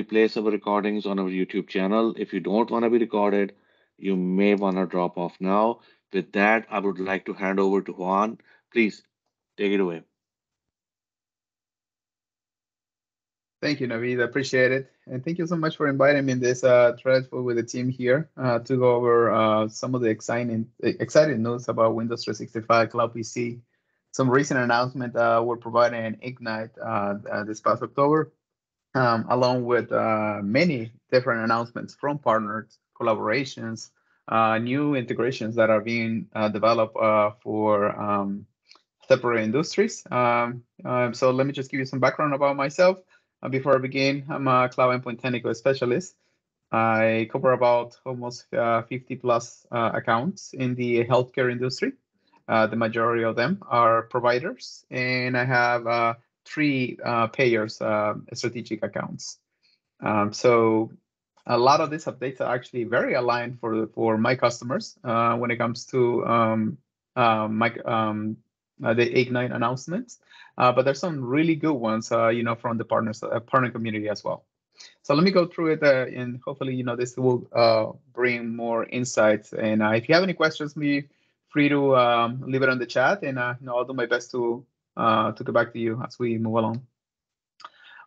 place our recordings on our YouTube channel. If you don't want to be recorded, you may want to drop off now. With that, I would like to hand over to Juan. Please take it away. Thank you, Naveed. I appreciate it. And thank you so much for inviting me in this thread with the team here to go over some of the exciting news about Windows 365 Cloud PC. Some recent announcement we're providing in Ignite this past October, along with many different announcements from partners, collaborations, new integrations that are being developed for separate industries. So let me just give you some background about myself. Before I begin, I'm a cloud endpoint technical specialist. I cover about almost 50 plus accounts in the healthcare industry. The majority of them are providers, and I have three payers strategic accounts. So a lot of these updates are actually very aligned for my customers when it comes to the Ignite announcements. But there's some really good ones, from the partner community as well. So let me go through it, and hopefully, this will bring more insights. And if you have any questions, be free to leave it on the chat, and I'll do my best to get back to you as we move along.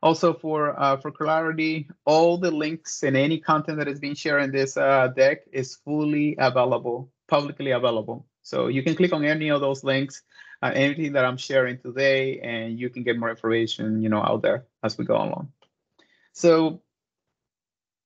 Also, for clarity, all the links and any content that is being shared in this deck is fully available, publicly available. So you can click on any of those links, anything that I'm sharing today, and you can get more information, out there as we go along. So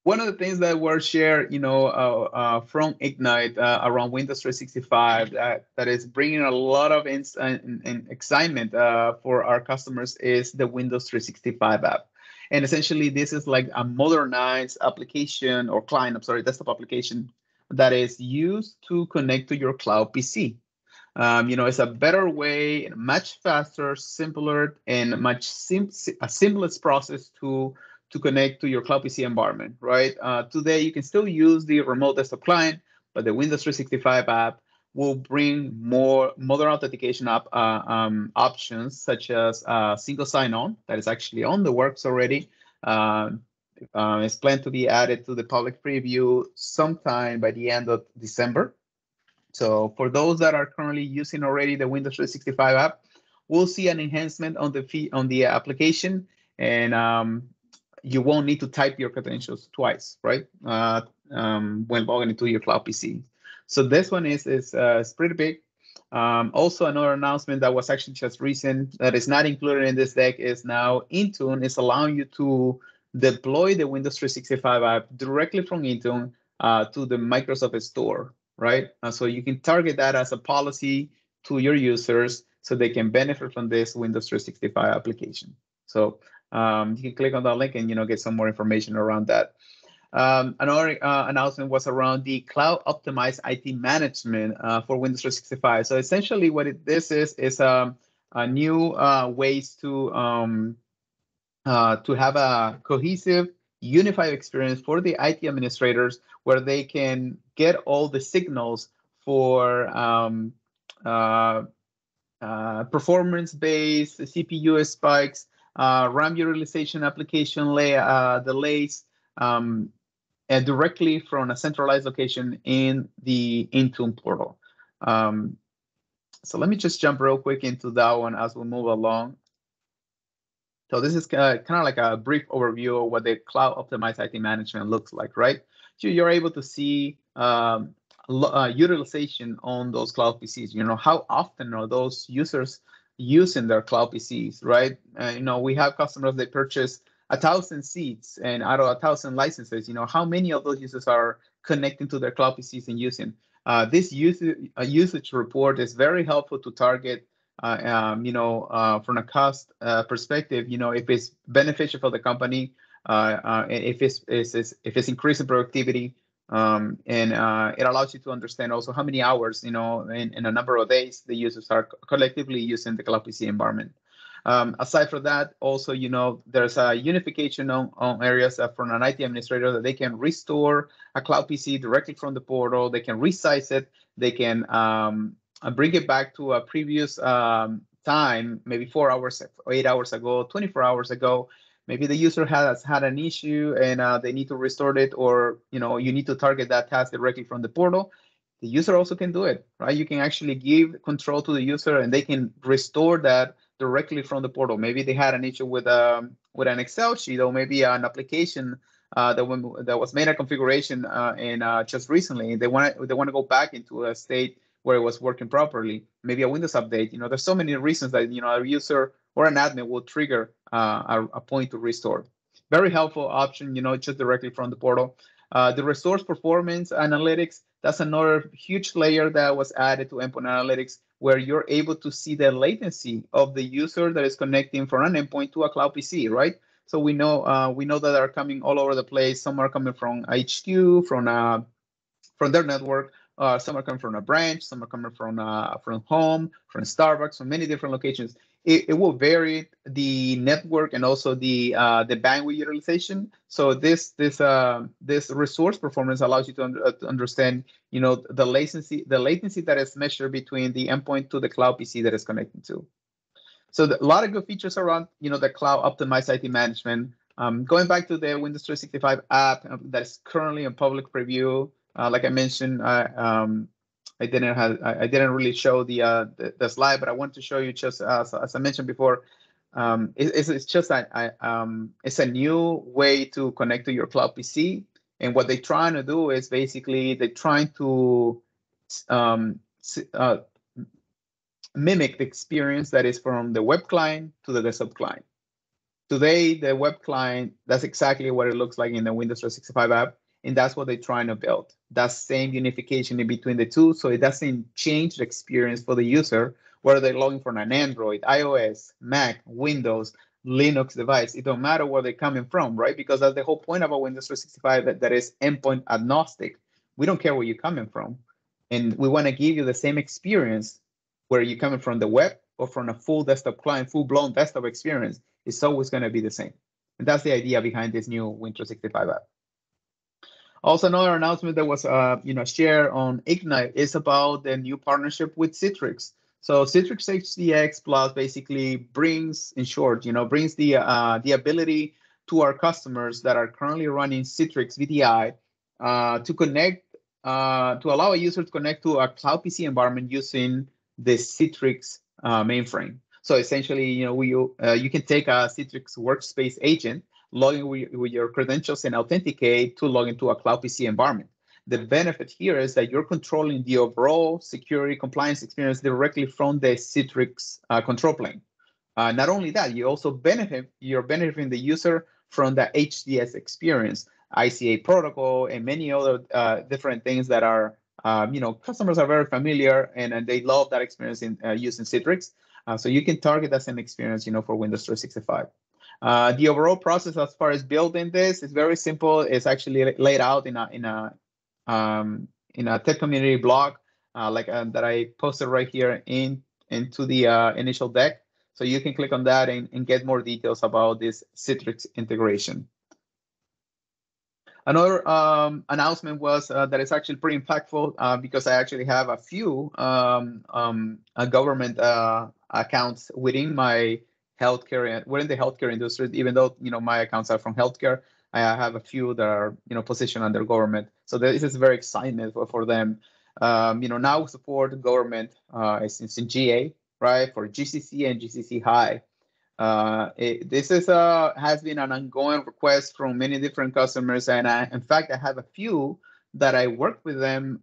one of the things that were shared, from Ignite around Windows 365 that is bringing a lot of and excitement for our customers is the Windows 365 app. And essentially, this is like a modernized application or client, desktop application that is used to connect to your cloud PC. It's a better way, much faster, simpler, and much a seamless process to connect to your cloud PC environment, right? Today, you can still use the remote desktop client, but the Windows 365 app will bring more modern authentication options, such as single sign-on that is actually on the works already. It's planned to be added to the public preview sometime by the end of December. So for those that are currently using already the Windows 365 app, we'll see an enhancement on the application, and you won't need to type your credentials twice, right? When logging into your cloud PC. So this one is pretty big. Also, another announcement that was actually just recent that is not included in this deck is now Intune is allowing you to deploy the Windows 365 app directly from Intune to the Microsoft Store, right? So you can target that as a policy to your users so they can benefit from this Windows 365 application. So you can click on that link and get some more information around that. Another announcement was around the cloud optimized IT management for Windows 365. So essentially, what this is a new ways to have a cohesive, unified experience for the IT administrators, where they can get all the signals for performance-based CPU spikes, RAM utilization, application delays, and directly from a centralized location in the Intune portal. So let me just jump real quick into that one as we move along. So this is kind of like a brief overview of what the cloud optimized IT management looks like, right? So you're able to see utilization on those cloud PCs. How often are those users using their cloud PCs, right? We have customers that purchase 1,000 seats, and out of 1,000 licenses, how many of those users are connecting to their cloud PCs and using? This usage report is very helpful to target, from a cost perspective, if it's beneficial for the company, if it's increasing productivity, and it allows you to understand also how many hours, in a number of days, the users are collectively using the cloud PC environment. Aside from that, also, there's a unification on areas from an IT administrator that they can restore a cloud PC directly from the portal. They can resize it. They can bring it back to a previous time, maybe 4 hours or 8 hours ago, 24 hours ago. Maybe the user has had an issue and they need to restore it, or you need to target that task directly from the portal. The user also can do it, right? You can actually give control to the user and they can restore that directly from the portal. Maybe they had an issue with an Excel sheet, or maybe an application that was made a configuration just recently. They want to go back into a state where it was working properly. Maybe a Windows update. There's so many reasons that a user or an admin will trigger a point to restore. Very helpful option, just directly from the portal. The resource performance analytics, that's another huge layer that was added to endpoint analytics, where you're able to see the latency of the user that is connecting from an endpoint to a cloud PC, right? So we know that are coming all over the place. Some are coming from HQ, from their network. Some are coming from a branch. Some are coming from home, from Starbucks, from many different locations. It will vary the network and also the bandwidth utilization. So this resource performance allows you to understand the latency that is measured between the endpoint to the cloud PC that is connected to. So a lot of good features around the cloud optimized IT management. Going back to the Windows 365 app that is currently in public preview. Like I mentioned, I didn't really show the slide, but I want to show you just as I mentioned before. It's just it's a new way to connect to your cloud PC, and what they're trying to do is basically they're trying to mimic the experience that is from the web client to the desktop client. Today, the web client, that's exactly what it looks like in the Windows 365 app. And that's what they're trying to build. That same unification in between the two, so it doesn't change the experience for the user, whether they're logging from an Android, iOS, Mac, Windows, Linux device. It don't matter where they're coming from, right? Because that's the whole point about Windows 365, that is endpoint agnostic. We don't care where you're coming from. And we want to give you the same experience where you're coming from the web or from a full desktop client, full-blown desktop experience. It's always going to be the same. And that's the idea behind this new Windows 365 app. Also, another announcement that was shared on Ignite is about the new partnership with Citrix. So Citrix HDX Plus basically brings, in short, brings the ability to our customers that are currently running Citrix VDI to connect, to allow a user to connect to a cloud PC environment using the Citrix mainframe. So essentially, you can take a Citrix workspace agent, log in with your credentials and authenticate to log into a cloud PC environment. The benefit here is that you're controlling the overall security compliance experience directly from the Citrix control plane. Not only that, you're benefiting the user from the HDS experience, ICA protocol, and many other different things that are, customers are very familiar and they love that experience in using Citrix. So you can target that same experience, for Windows 365. The overall process as far as building this is very simple. It's actually laid out in a tech community blog, that I posted right here into the initial deck. So you can click on that and get more details about this Citrix integration. Another announcement was that it's actually pretty impactful because I actually have a few government accounts within my within the healthcare industry. Even though my accounts are from healthcare, I have a few that are positioned under government. So this is very exciting for them. Now we support government. It's in GA, right, for GCC and GCC High. This has been an ongoing request from many different customers, and in fact, I have a few that I worked with them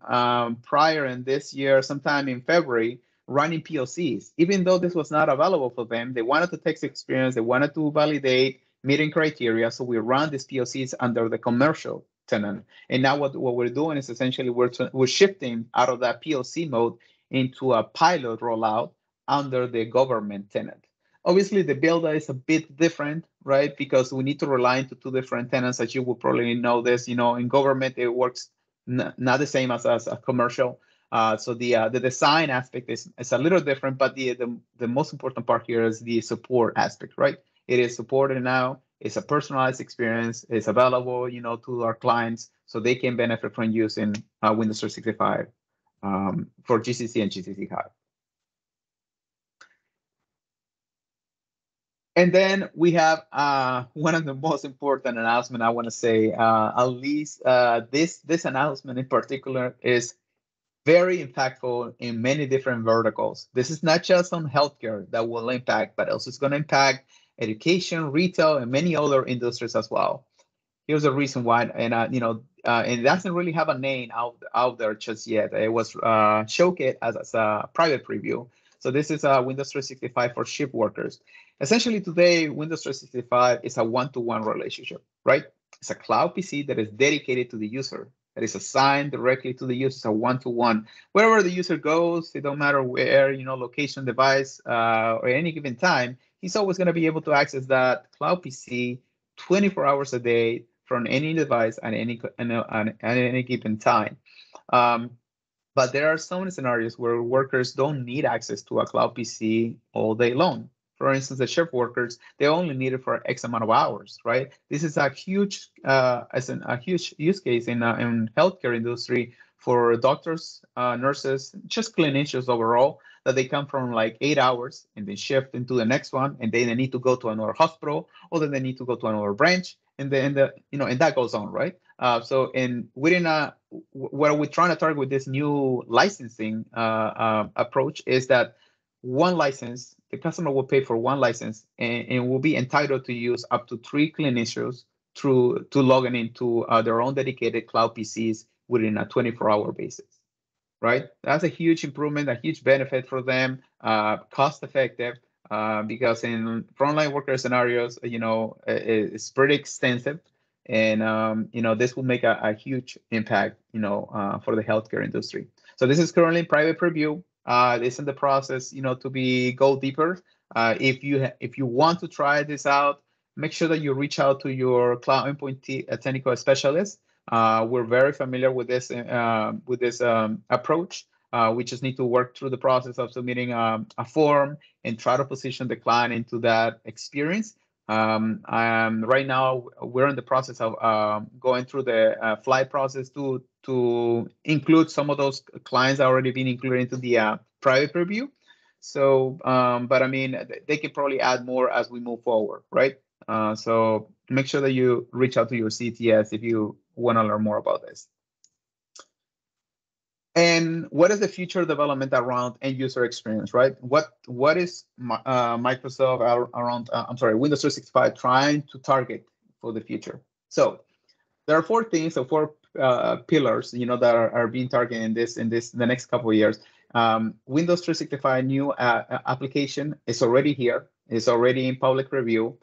prior in this year, sometime in February, running POCs. Even though this was not available for them, they wanted to take experience, they wanted to validate meeting criteria, so we run these POCs under the commercial tenant. And now what we're doing is essentially we're shifting out of that POC mode into a pilot rollout under the government tenant. Obviously, the build is a bit different, right? Because we need to rely into two different tenants, as you will probably know this. In government, it works not the same as a commercial. So the design aspect is a little different, but the most important part here is the support aspect, right? It is supported now. It's a personalized experience. It's available, to our clients, so they can benefit from using Windows 365 for GCC and GCC High. And then we have one of the most important announcement I want to say. At least this announcement in particular is very impactful in many different verticals. This is not just on healthcare that will impact, but also it's going to impact education, retail, and many other industries as well. Here's a reason why, and and it doesn't really have a name out there just yet. It was showcased as a private preview. So this is Windows 365 for shift workers. Essentially, today Windows 365 is a one-to-one relationship, right? It's a cloud PC that is dedicated to the user, that is assigned directly to the user. It's a one-to-one. Wherever the user goes, it don't matter where, location, device, or any given time, he's always going to be able to access that cloud PC 24 hours a day from any device at any given time. But there are some scenarios where workers don't need access to a cloud PC all day long. For instance, the shift workers, they only need it for X amount of hours, right? This is a huge, a huge use case in healthcare industry for doctors, nurses, just clinicians overall, that they come from like 8 hours and they shift into the next one, and then they need to go to another hospital, or then they need to go to another branch, and and that goes on, right? So what we're trying to target with this new licensing approach is that one license, the customer will pay for one license and will be entitled to use up to 3 clinicians to logging into their own dedicated cloud PCs within a 24-hour basis, right? That's a huge improvement, a huge benefit for them, cost effective, because in frontline worker scenarios, it's pretty extensive. And, this will make a huge impact, for the healthcare industry. So this is currently in private preview. It's in the process, to go deeper. If you want to try this out, make sure that you reach out to your cloud endpoint technical specialist. We're very familiar with this approach. We just need to work through the process of submitting a form and try to position the client into that experience. Right now, we're in the process of going through the flight process to include some of those clients already been included into the private preview. So, but I mean, they can probably add more as we move forward, right? So make sure that you reach out to your CTS if you want to learn more about this. And what is the future development around end user experience, right? What is Microsoft around? Windows 365 trying to target for the future? So there are 4 things, or 4 pillars, that are being targeted in the next couple of years. Windows 365 new application is already here. It's already in public review.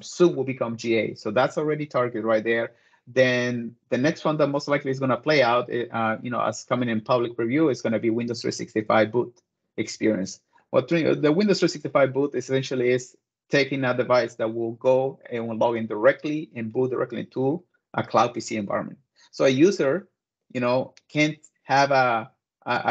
Soon will become GA. So that's already targeted right there. Then the next one that most likely is going to play out, as coming in public review, is going to be Windows 365 boot experience. What the Windows 365 boot essentially is taking a device that will go and will log in directly and boot directly into a cloud PC environment. So a user, can't have a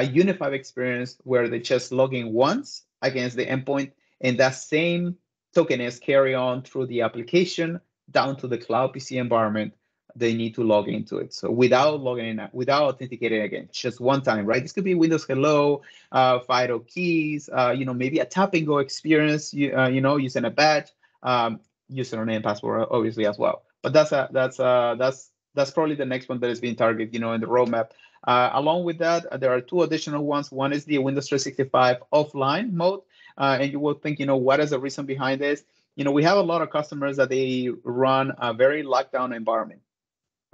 unified experience where they just log in once against the endpoint, and that same token is carry on through the application down to the cloud PC environment. They need to log into it. So without logging in, without authenticating again, just one time, right? This could be Windows Hello, FIDO keys, maybe a tap and go experience, using a badge, username and password, obviously as well. But that's probably the next one that is being targeted, in the roadmap. Along with that, there are 2 additional ones. One is the Windows 365 offline mode, and you will think, what is the reason behind this? We have a lot of customers that they run a very locked down environment,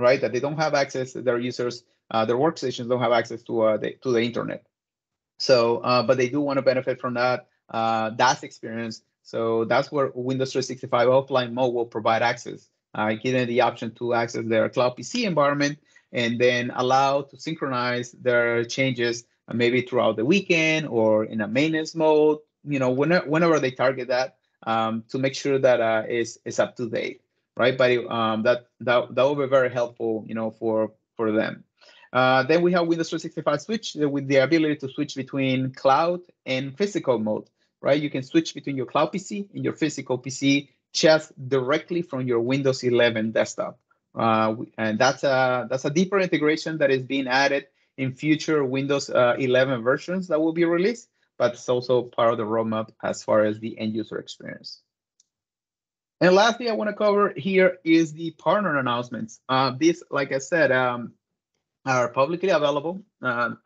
right? That they don't have access, their users, their workstations don't have access to the internet. So, but they do want to benefit from that DAS experience. So that's where Windows 365 offline mode will provide access, giving the option to access their cloud PC environment and then allow to synchronize their changes maybe throughout the weekend or in a maintenance mode, whenever they target that, to make sure that it's up to date, right? But that will be very helpful, for them. Then we have Windows 365 switch with the ability to switch between cloud and physical mode, right? You can switch between your cloud PC and your physical PC just directly from your Windows 11 desktop. And that's a deeper integration that is being added in future Windows 11 versions that will be released, but it's also part of the roadmap as far as the end user experience. And lastly, I want to cover here is the partner announcements. These, like I said, are publicly available. And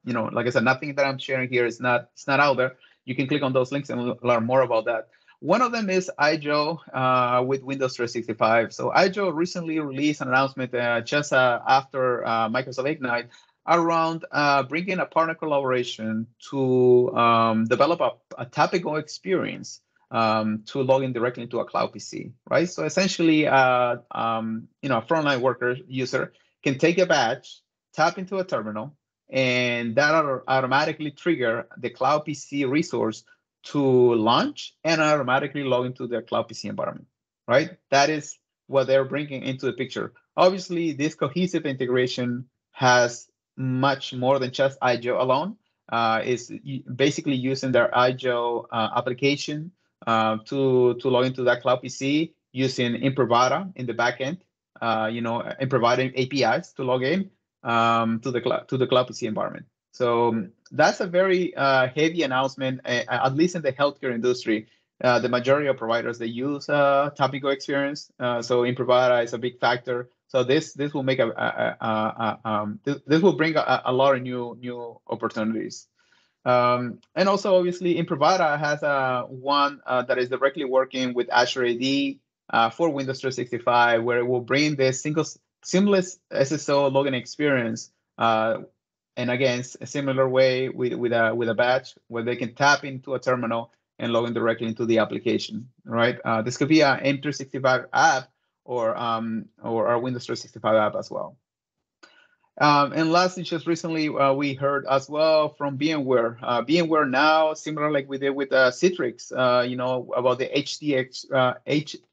like I said, nothing that I'm sharing here is not it's not out there. You can click on those links and learn more about that. One of them is IJO with Windows 365. So IJO recently released an announcement just after Microsoft Ignite around bringing a partner collaboration to develop a topical experience to log in directly into a cloud PC, right? So essentially, a frontline worker user can take a badge, tap into a terminal, and that automatically trigger the Cloud PC resource to launch and automatically log into their Cloud PC environment, right? That is what they're bringing into the picture. Obviously, this cohesive integration has much more than just IJO alone. Is basically using their IJO application to log into that Cloud PC using Imprivata in the backend, and providing APIs to log in to the Cloud PC environment. So that's a very heavy announcement, at least in the healthcare industry. The majority of providers they use topical experience, so Imprivata is a big factor. So this will make this will bring a lot of new opportunities. And also, obviously, Imprivata has one that is directly working with Azure AD for Windows 365, where it will bring this seamless SSO login experience. And again, a similar way with a badge where they can tap into a terminal and log in directly into the application. Right? This could be an M365 app or our Windows 365 app as well. And lastly, just recently, we heard as well from VMware. VMware now, similar like we did with Citrix, about the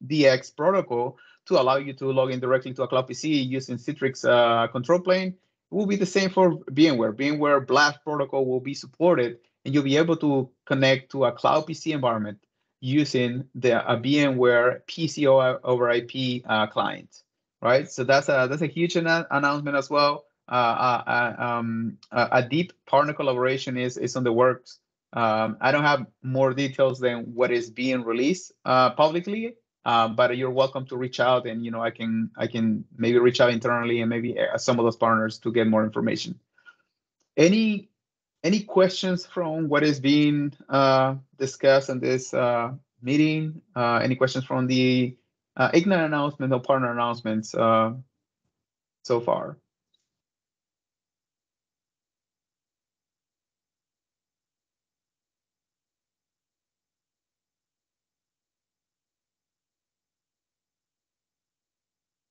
HDX protocol to allow you to log in directly to a Cloud PC using Citrix control plane. It will be the same for VMware. VMware Blast protocol will be supported, and you'll be able to connect to a Cloud PC environment using a VMware PC over IP client, right? So that's a huge announcement as well. A deep partner collaboration is on the works. I don't have more details than what is being released publicly, but you're welcome to reach out, and I can maybe reach out internally and maybe some of those partners to get more information. Any questions from what is being discussed in this meeting? Any questions from the Ignite announcement or partner announcements so far?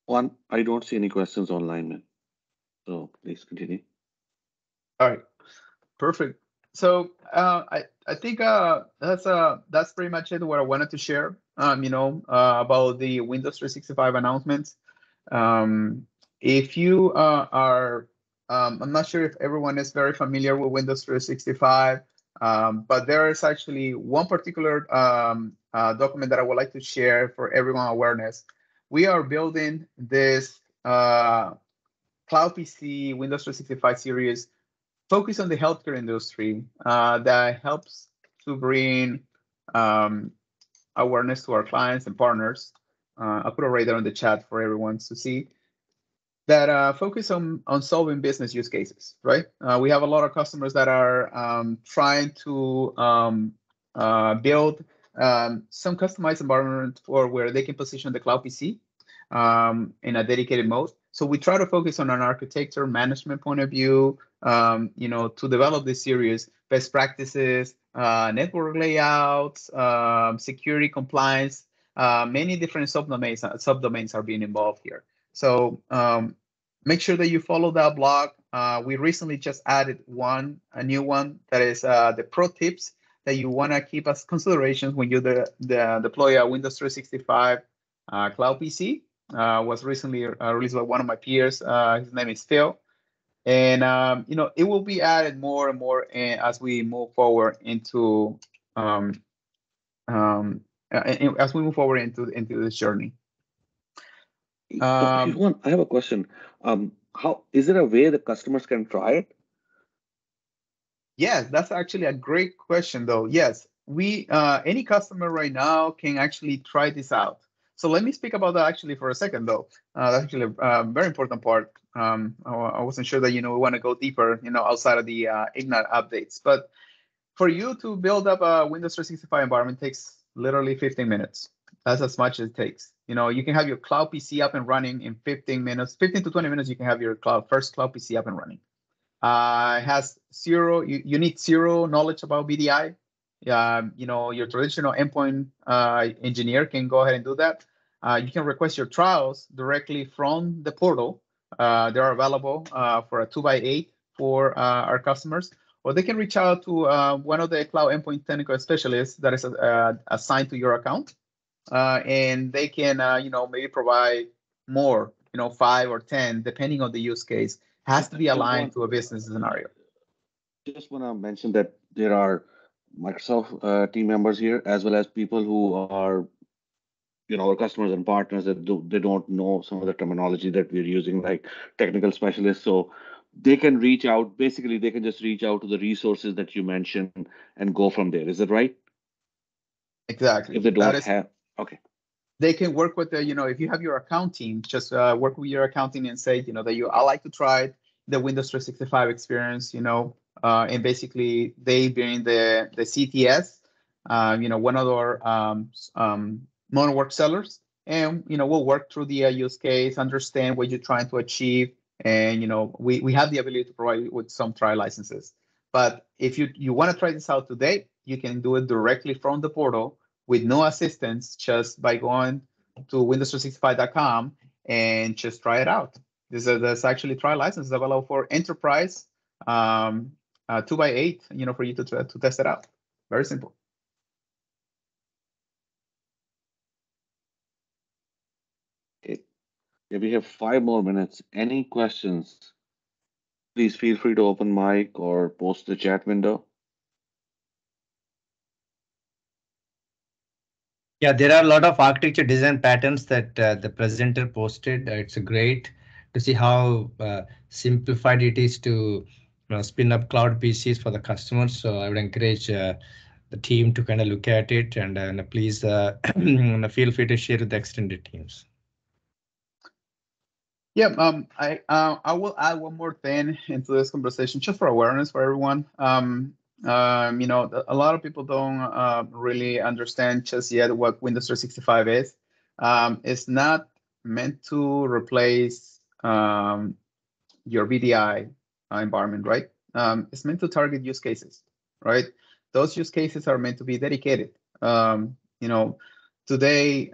One, I don't see any questions online, man. So please continue. All right, perfect. So I think that's pretty much it. What I wanted to share, about the Windows 365 announcements. If you are, I'm not sure if everyone is very familiar with Windows 365, but there is actually one particular document that I would like to share for everyone awareness. We are building this Cloud PC Windows 365 series focused on the healthcare industry that helps to bring awareness to our clients and partners. I'll put it right there on the chat for everyone to see that focus on solving business use cases, right? We have a lot of customers that are trying to build some customized environment for where they can position the Cloud PC in a dedicated mode. So we try to focus on an architecture management point of view, to develop this series, best practices, network layouts, security compliance, many different subdomains are being involved here. So make sure that you follow that blog. We recently just added a new one that is the pro tips that you want to keep as considerations when you deploy a Windows 365 Cloud PC. Was recently released by one of my peers. His name is Phil. And it will be added more and more as we move forward into this journey. Juan, I have a question. How is there a way the customers can try it? Yes, that's actually a great question, though. Yes, we any customer right now can actually try this out. So let me speak about that actually for a second, though. That's actually a very important part. I wasn't sure that we want to go deeper, outside of the Ignite updates. But for you to build up a Windows 365 environment takes literally 15 minutes. That's as much as it takes. You can have your cloud PC up and running in 15 minutes, 15 to 20 minutes. You can have your first cloud PC up and running. It has zero. You need zero knowledge about VDI. Your traditional endpoint engineer can go ahead and do that. You can request your trials directly from the portal. They are available for a 2x8 for our customers, or they can reach out to one of the cloud endpoint technical specialists that is assigned to your account, and they can, maybe provide more, 5 or 10, depending on the use case. Has to be aligned to a business scenario. Just want to mention that there are Microsoft team members here, as well as people who are, our customers and partners that they don't know some of the terminology that we're using, like technical specialists. So they can reach out. Basically, they can just reach out to the resources that you mentioned and go from there. Is that right? Exactly. If they don't have, okay. They can work with if you have your account team, just work with your accounting and say, that I like to try the Windows 365 experience, and basically they bring the CTS, one of our monowork sellers, and we'll work through the use case, understand what you're trying to achieve, and we have the ability to provide you with some trial licenses. But if you want to try this out today, you can do it directly from the portal with no assistance, just by going to windows365.com and just try it out. There's actually trial licenses available for enterprise 2x8, for you to test it out. Very simple. Okay. Yeah, we have 5 more minutes. Any questions? Please feel free to open mic or post the chat window. Yeah, there are a lot of architecture design patterns that the presenter posted. It's great to see how simplified it is to spin up cloud PCs for the customers. So I would encourage the team to kind of look at it, and please feel free to share with the extended teams. Yeah, I will add one more thing into this conversation, just for awareness for everyone. A lot of people don't really understand just yet what Windows 365 is. It's not meant to replace your VDI environment, right? It's meant to target use cases, right? Those use cases are meant to be dedicated. Today,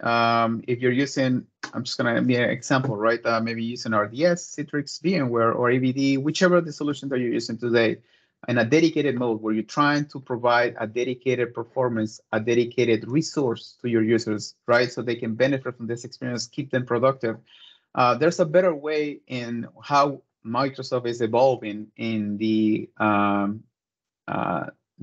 if you're using, I'm just going to be an example, right? Maybe using RDS, Citrix, VMware, or AVD, whichever the solution that you're using today, in a dedicated mode where you're trying to provide a dedicated performance, a dedicated resource to your users, right? So they can benefit from this experience, keep them productive. There's a better way in how Microsoft is evolving in the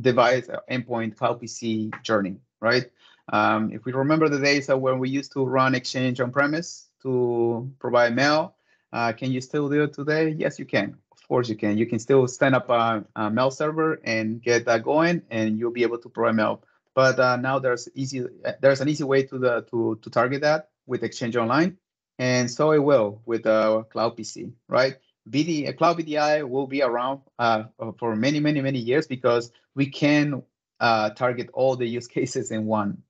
device endpoint cloud PC journey, right? If we remember the days of when we used to run Exchange on premise to provide mail, can you still do it today? Yes, you can. Of course you can. You can still stand up a mail server and get that going, and you'll be able to provide mail. But now there's an easy way to target that with Exchange Online, and so it will with Cloud PC, right? Cloud VDI will be around for many, many, many years, because we can target all the use cases in on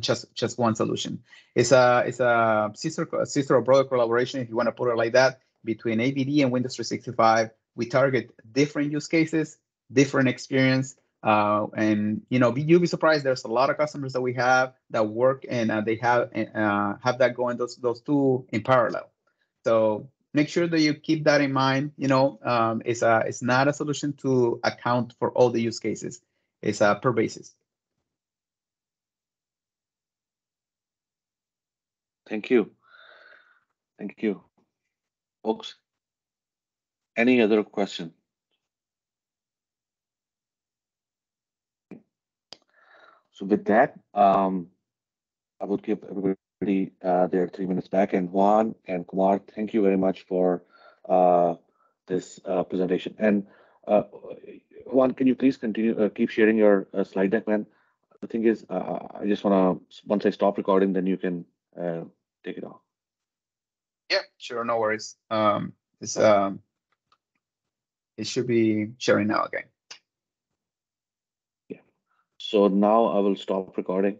just one solution. It's a sister or brother collaboration, if you want to put it like that, between AVD and Windows 365. We target different use cases, different experience, and you'll be surprised. There's a lot of customers that we have that work, and they have that going, those two in parallel. So make sure that you keep that in mind. It's not a solution to account for all the use cases. It's per basis. Thank you. Thank you. Folks, any other question? So with that, I would give everybody their 3 minutes back. And Juan and Kumar, thank you very much for this presentation. And Juan, can you please continue, keep sharing your slide deck, man? The thing is, I just want to, once I stop recording, then you can take it off. Yeah, sure, no worries. It should be sharing now again. Yeah. So now I will stop recording.